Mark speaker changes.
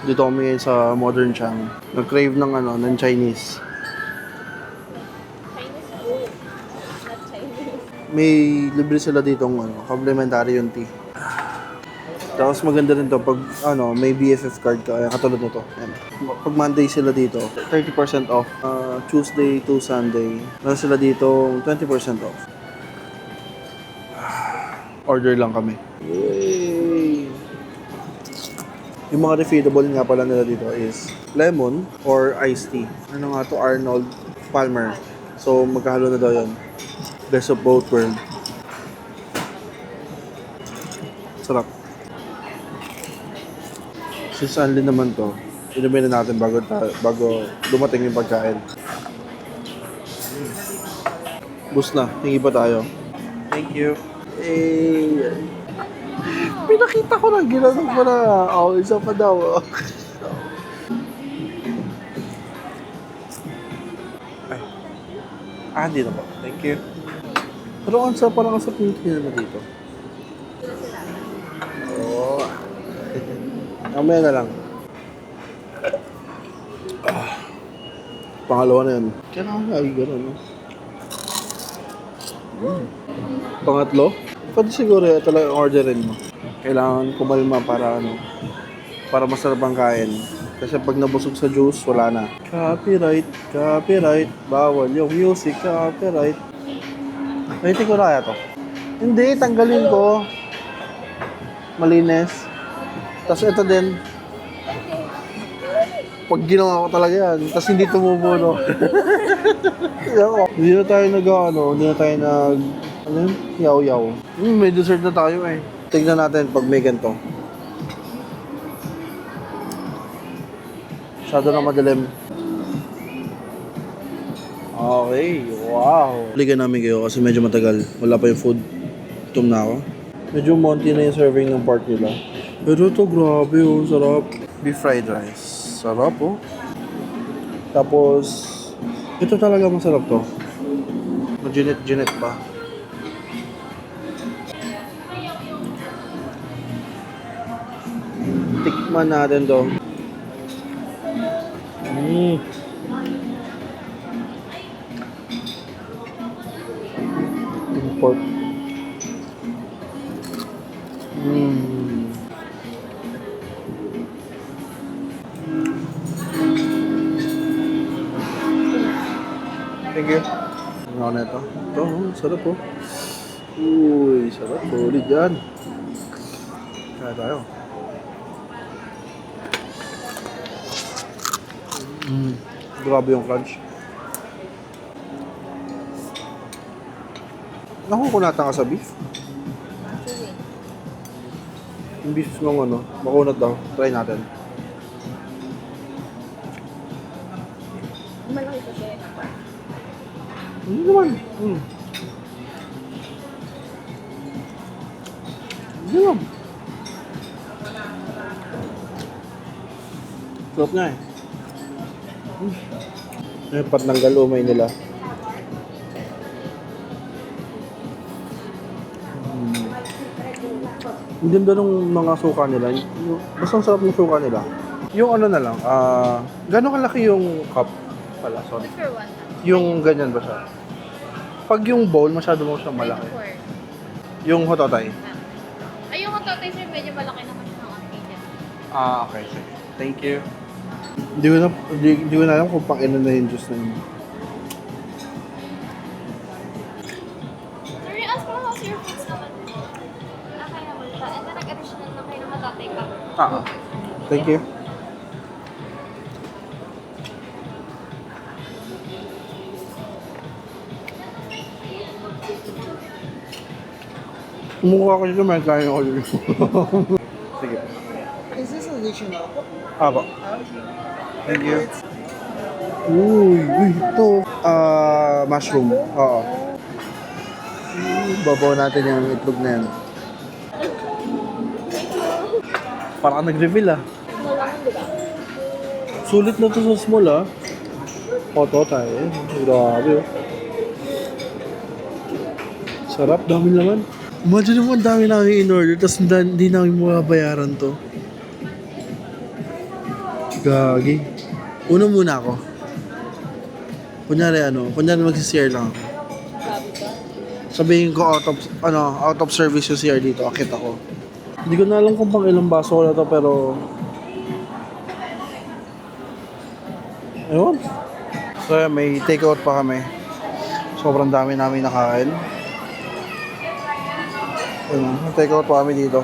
Speaker 1: Dito kami ngayon sa Modern Chang. Nag-crave ng ng Chinese.
Speaker 2: Chinese food, not Chinese.
Speaker 1: May libre sila dito complimentary yung tea. Tapos maganda rin to pag may BFF card ka, kaya katulad nito. Ayan. Pag Monday sila dito, 30% off. Tuesday to Sunday, meron sila dito 20% off. Order lang kami. Yay! Yung mga refillable nga pala nila dito is lemon or iced tea. Ano nga to? Arnold Palmer. So magkahalo na daw yun. Best of both worlds. Sarap. Since only naman to, inumin na natin bago dumating yung pagkain. Bus na, hingi pa tayo. Thank you. Eh, pinakita ko lang, ginanong ko na. Isa pa daw. Ay. Hindi na po. Thank you. Pero parang sa pinakita na dito. Oo. Mamaya na lang. Pangalawa na yun. Kailangan lagi gano'n, no? Pangatlo? Pwede siguro talaga orderin mo. Kailangan kumalma para masarap ang kain. Kasi pag nabusog sa juice, wala na. Copyright, bawal yung music, copyright. Waiting ko na kaya to. Hindi, tanggalin ko. Malinis. Tapos ito din. Pag ginawa ko talaga yan, tapos hindi tumubo, no? Hindi na tayo yaw-yaw. May dessert na tayo eh. Tignan natin pag may ganito. Masyado na madilim. Okay, wow. Ligan namin kayo kasi medyo matagal. Wala pa yung food. Gutom na ako. Medyo monty na yung serving ng part nila. Pero ito, grabe oh, sarap. Beef fried rice. Sarap oh. Tapos, ito talaga masarap to. Maginit-ginit pa. Tikman natin to. Pork. Thank you. Ano na ito? Ito, sarap po. Uy, sarap. Solid yan. Kaya tayo. Grabe yung crunch. Nakukunatan ka sa beef?
Speaker 2: Actually,
Speaker 1: Yung beef ng makunat daw. Try natin.
Speaker 2: malaki kasi.
Speaker 1: Hindi naman. Hindi naman. Sarap nga eh. Yung patnanggal umay nila. Ang ganda ng mga suka nila. Basta ang sarap ng suka nila. Yung na lang, gano'ng kalaki yung cup pala, sorry.
Speaker 2: For one.
Speaker 1: Yung ganyan ba siya? Pag yung bowl, masyado mo siyang malaki. Yung hototay.
Speaker 2: Ay, yung hototay sir, medyo malaki naman siya ng konti dyan.
Speaker 1: Okay. Sige. Thank you. Hindi ko na alam kung pang-ilan na yung juice na yun.
Speaker 2: Sir, ask mo how's your foods naman? Okay naman siya. And then nag-additional na kayo ng hototay cup.
Speaker 1: Thank you. Kumukuha ko dito, may kain ako dito. Sige.
Speaker 3: Is this additional?
Speaker 1: Aba. Thank you. Uy, ito. Mushroom. Oo. Babaw natin yung itlog na yan. Parang nag-reveal Sulit na to sa small Oto tayo. Grabe Sarap, dami naman. Imagine naman, dami namin in-order, tapos hindi namin mababayaran to. Gagi. Una muna ako. Kunyari mag-CR lang ako. Sabihin ko out of service yung CR dito, akit ako. Hindi ko na alam kung pang ilang baso ko na to, pero... Ayun. So, may take-out pa kami. Sobrang dami namin nakain. Ayun, take-out pa kami dito.